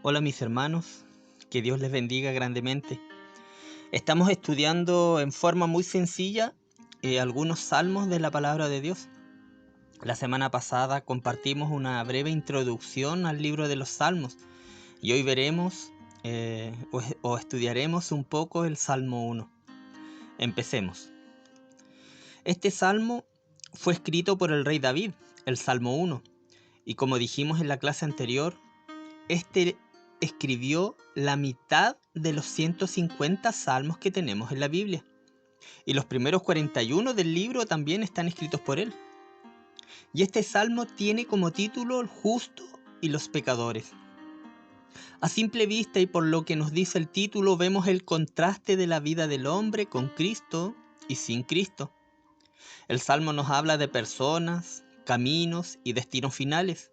Hola mis hermanos, que Dios les bendiga grandemente. Estamos estudiando en forma muy sencilla algunos salmos de la palabra de Dios. La semana pasada compartimos una breve introducción al libro de los salmos y hoy veremos o estudiaremos un poco el Salmo 1. Empecemos. Este salmo fue escrito por el rey David, el Salmo 1, y como dijimos en la clase anterior, este escribió la mitad de los 150 salmos que tenemos en la Biblia. Y los primeros 41 del libro también están escritos por él. Y este salmo tiene como título El justo y los pecadores. A simple vista y por lo que nos dice el título, vemos el contraste de la vida del hombre con Cristo y sin Cristo. El salmo nos habla de personas, caminos y destinos finales.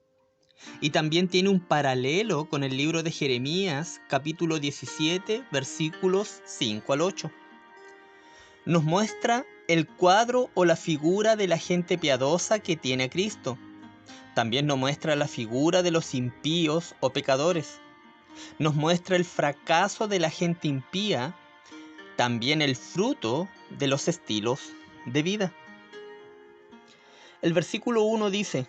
Y también tiene un paralelo con el libro de Jeremías, capítulo 17, versículos 5 al 8. Nos muestra el cuadro o la figura de la gente piadosa que tiene a Cristo. También nos muestra la figura de los impíos o pecadores. Nos muestra el fracaso de la gente impía, también el fruto de los estilos de vida. El versículo 1 dice: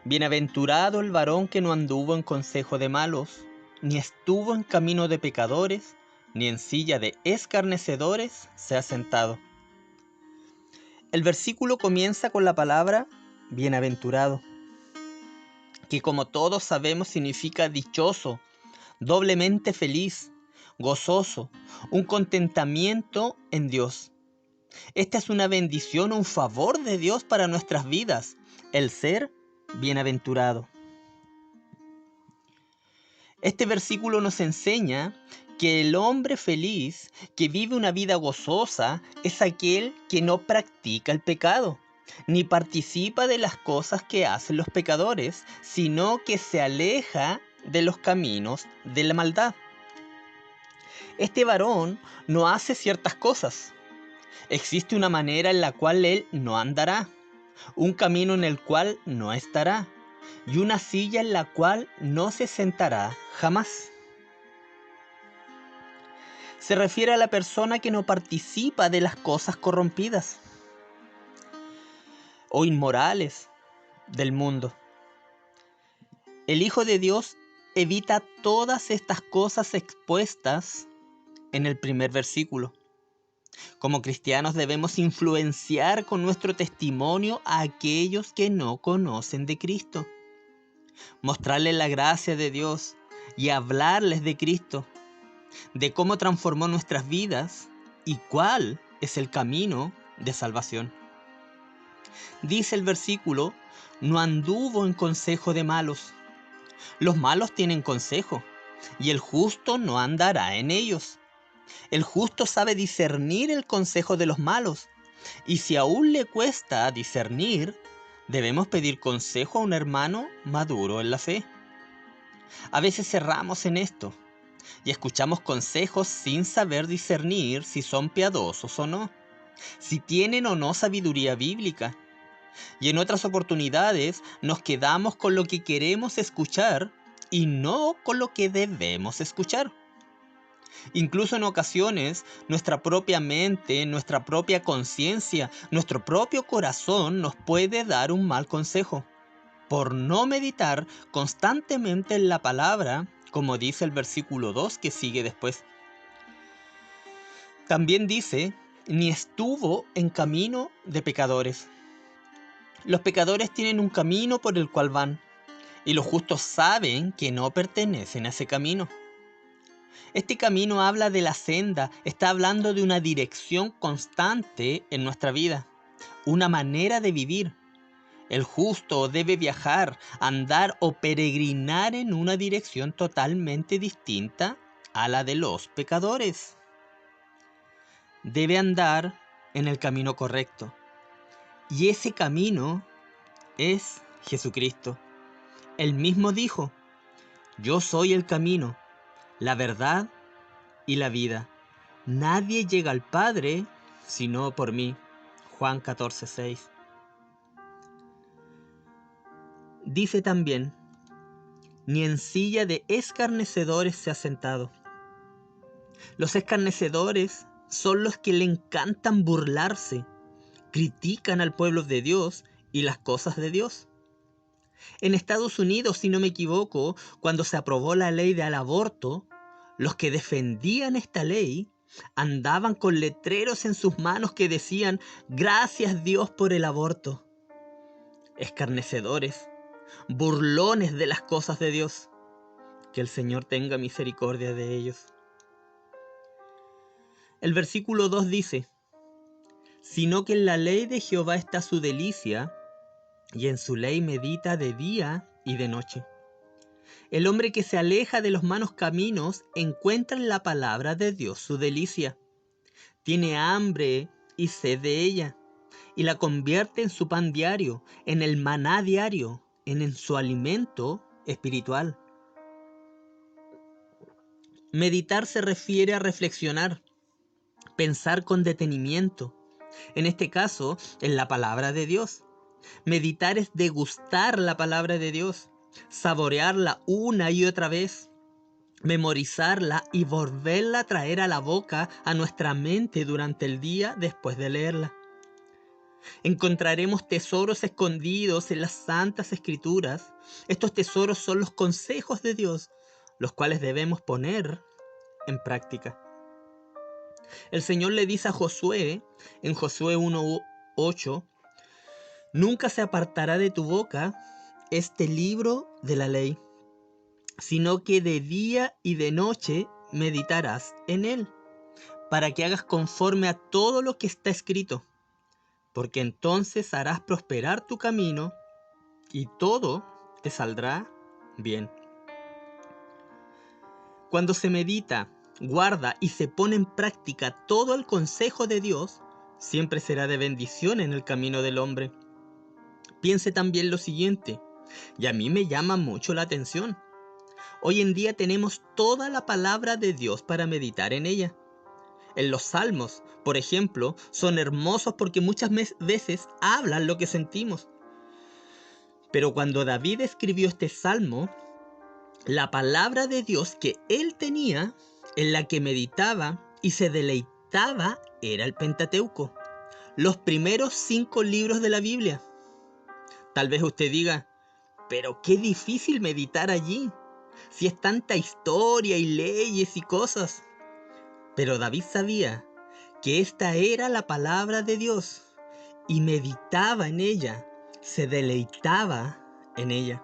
Bienaventurado el varón que no anduvo en consejo de malos, ni estuvo en camino de pecadores, ni en silla de escarnecedores se ha sentado. El versículo comienza con la palabra bienaventurado, que como todos sabemos significa dichoso, doblemente feliz, gozoso, un contentamiento en Dios. Esta es una bendición, un favor de Dios para nuestras vidas, el ser bienaventurado. Este versículo nos enseña que el hombre feliz, que vive una vida gozosa, es aquel que no practica el pecado, ni participa de las cosas que hacen los pecadores, sino que se aleja de los caminos de la maldad. Este varón no hace ciertas cosas. Existe una manera en la cual él no andará, un camino en el cual no estará, y una silla en la cual no se sentará jamás. Se refiere a la persona que no participa de las cosas corrompidas o inmorales del mundo. El Hijo de Dios evita todas estas cosas expuestas en el primer versículo. Como cristianos debemos influenciar con nuestro testimonio a aquellos que no conocen de Cristo. Mostrarles la gracia de Dios y hablarles de Cristo, de cómo transformó nuestras vidas y cuál es el camino de salvación. Dice el versículo: no anduvo en consejo de malos. Los malos tienen consejo, y el justo no andará en ellos. El justo sabe discernir el consejo de los malos, y si aún le cuesta discernir, debemos pedir consejo a un hermano maduro en la fe. A veces cerramos en esto y escuchamos consejos sin saber discernir si son piadosos o no, si tienen o no sabiduría bíblica. Y en otras oportunidades nos quedamos con lo que queremos escuchar y no con lo que debemos escuchar. Incluso en ocasiones nuestra propia mente, nuestra propia conciencia, nuestro propio corazón nos puede dar un mal consejo por no meditar constantemente en la palabra, como dice el versículo 2 que sigue después. También dice: ni estuvo en camino de pecadores. Los pecadores tienen un camino por el cual van, y los justos saben que no pertenecen a ese camino. Este camino habla de la senda, está hablando de una dirección constante en nuestra vida, una manera de vivir. El justo debe viajar, andar o peregrinar en una dirección totalmente distinta a la de los pecadores. Debe andar en el camino correcto, y ese camino es Jesucristo. Él mismo dijo: yo soy el camino, la verdad y la vida. Nadie llega al Padre sino por mí. Juan 14:6. Dice también: ni en silla de escarnecedores se ha sentado. Los escarnecedores son los que le encantan burlarse, critican al pueblo de Dios y las cosas de Dios. En Estados Unidos, si no me equivoco, cuando se aprobó la ley del aborto, los que defendían esta ley andaban con letreros en sus manos que decían: "Gracias Dios por el aborto". Escarnecedores, burlones de las cosas de Dios. Que el Señor tenga misericordia de ellos. El versículo 2 dice: sino que en la ley de Jehová está su delicia, y en su ley medita de día y de noche. El hombre que se aleja de los malos caminos encuentra en la palabra de Dios su delicia. Tiene hambre y sed de ella, y la convierte en su pan diario, en el maná diario, en su alimento espiritual. Meditar se refiere a reflexionar, pensar con detenimiento, en este caso, en la palabra de Dios. Meditar es degustar la palabra de Dios, saborearla una y otra vez, memorizarla y volverla a traer a la boca, a nuestra mente durante el día después de leerla. Encontraremos tesoros escondidos en las Santas Escrituras. Estos tesoros son los consejos de Dios, los cuales debemos poner en práctica. El Señor le dice a Josué, en Josué 1:8, nunca se apartará de tu boca este libro de la ley, sino que de día y de noche meditarás en él, para que hagas conforme a todo lo que está escrito, porque entonces harás prosperar tu camino y todo te saldrá bien. Cuando se medita, guarda y se pone en práctica todo el consejo de Dios, siempre será de bendición en el camino del hombre. Piense también lo siguiente, y a mí me llama mucho la atención. Hoy en día tenemos toda la palabra de Dios para meditar en ella. En los salmos, por ejemplo, son hermosos porque muchas veces hablan lo que sentimos. Pero cuando David escribió este salmo, la palabra de Dios que él tenía, en la que meditaba y se deleitaba, era el Pentateuco, los primeros 5 libros de la Biblia. Tal vez usted diga, pero qué difícil meditar allí, si es tanta historia y leyes y cosas. Pero David sabía que esta era la palabra de Dios y meditaba en ella, se deleitaba en ella.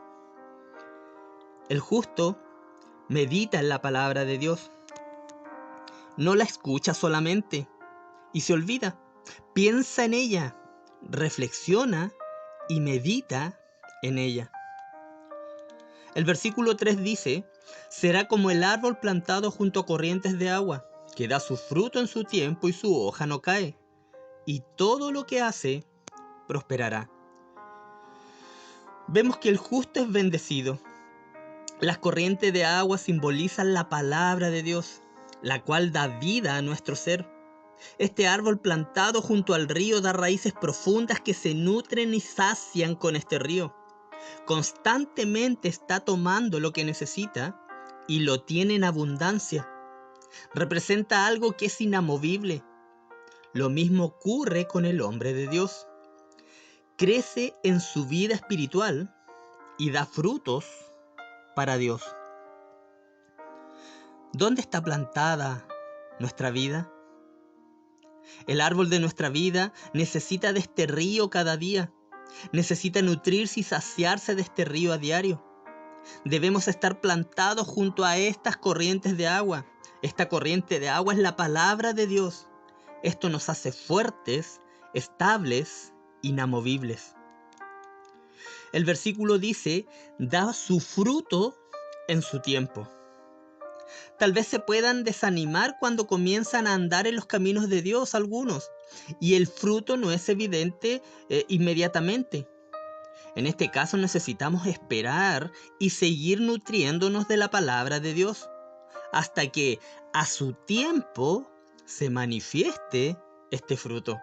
El justo medita en la palabra de Dios. No la escucha solamente y se olvida. Piensa en ella, reflexiona y medita en ella. El versículo 3 dice, será como el árbol plantado junto a corrientes de agua, que da su fruto en su tiempo y su hoja no cae, y todo lo que hace prosperará. Vemos que el justo es bendecido. Las corrientes de agua simbolizan la palabra de Dios, la cual da vida a nuestro ser. Este árbol plantado junto al río da raíces profundas que se nutren y sacian con este río. Constantemente está tomando lo que necesita y lo tiene en abundancia. Representa algo que es inamovible. Lo mismo ocurre con el hombre de Dios. Crece en su vida espiritual y da frutos para Dios. ¿Dónde está plantada nuestra vida? El árbol de nuestra vida necesita de este río cada día. Necesita nutrirse y saciarse de este río a diario. Debemos estar plantados junto a estas corrientes de agua. Esta corriente de agua es la palabra de Dios. Esto nos hace fuertes, estables, inamovibles. El versículo dice, da su fruto en su tiempo. Tal vez se puedan desanimar cuando comienzan a andar en los caminos de Dios algunos, y el fruto no es evidente inmediatamente. En este caso necesitamos esperar y seguir nutriéndonos de la palabra de Dios, hasta que a su tiempo se manifieste este fruto.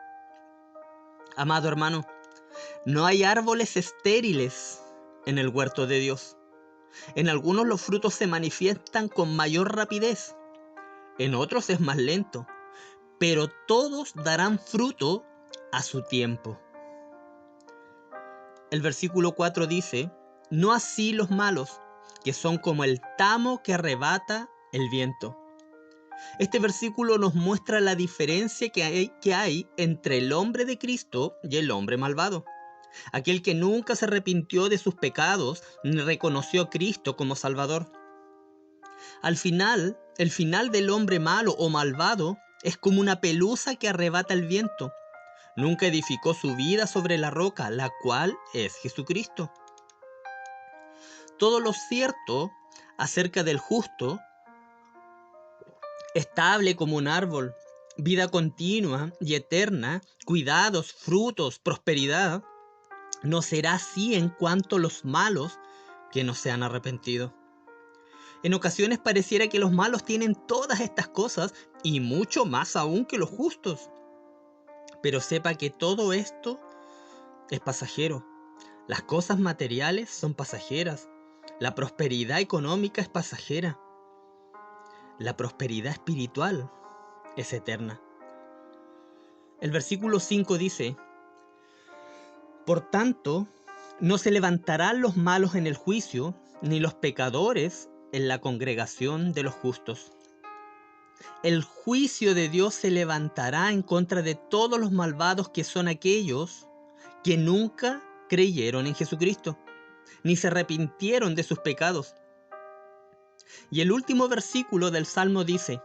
Amado hermano, no hay árboles estériles en el huerto de Dios. En algunos los frutos se manifiestan con mayor rapidez, en otros es más lento, pero todos darán fruto a su tiempo. El versículo 4 dice: no así los malos, que son como el tamo que arrebata el viento. Este versículo nos muestra la diferencia que hay entre el hombre de Cristo y el hombre malvado. Aquel que nunca se arrepintió de sus pecados ni reconoció a Cristo como Salvador. Al final, el final del hombre malo o malvado es como una pelusa que arrebata el viento. Nunca edificó su vida sobre la roca, la cual es Jesucristo. Todo lo cierto acerca del justo, estable como un árbol, vida continua y eterna, cuidados, frutos, prosperidad, no será así en cuanto a los malos que no se han arrepentido. En ocasiones pareciera que los malos tienen todas estas cosas y mucho más aún que los justos. Pero sepa que todo esto es pasajero. Las cosas materiales son pasajeras. La prosperidad económica es pasajera. La prosperidad espiritual es eterna. El versículo 5 dice: por tanto, no se levantarán los malos en el juicio, ni los pecadores en la congregación de los justos. El juicio de Dios se levantará en contra de todos los malvados, que son aquellos que nunca creyeron en Jesucristo, ni se arrepintieron de sus pecados. Y el último versículo del Salmo dice: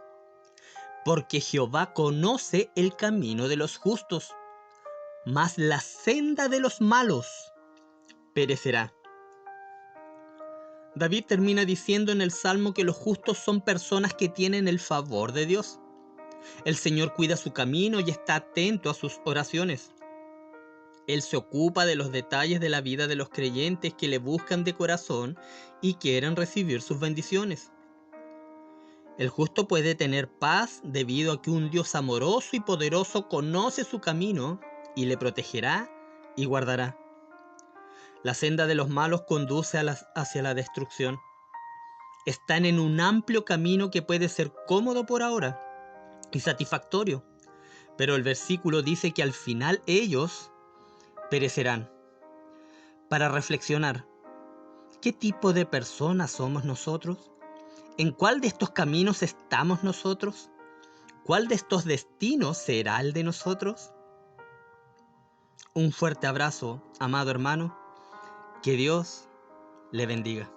porque Jehová conoce el camino de los justos, mas la senda de los malos perecerá. David termina diciendo en el Salmo que los justos son personas que tienen el favor de Dios. El Señor cuida su camino y está atento a sus oraciones. Él se ocupa de los detalles de la vida de los creyentes que le buscan de corazón y quieren recibir sus bendiciones. El justo puede tener paz debido a que un Dios amoroso y poderoso conoce su camino y le protegerá y guardará. La senda de los malos conduce hacia la destrucción. Están en un amplio camino que puede ser cómodo por ahora y satisfactorio, pero el versículo dice que al final ellos perecerán. Para reflexionar, ¿qué tipo de personas somos nosotros? ¿En cuál de estos caminos estamos nosotros? ¿Cuál de estos destinos será el de nosotros? Un fuerte abrazo, amado hermano. Que Dios le bendiga.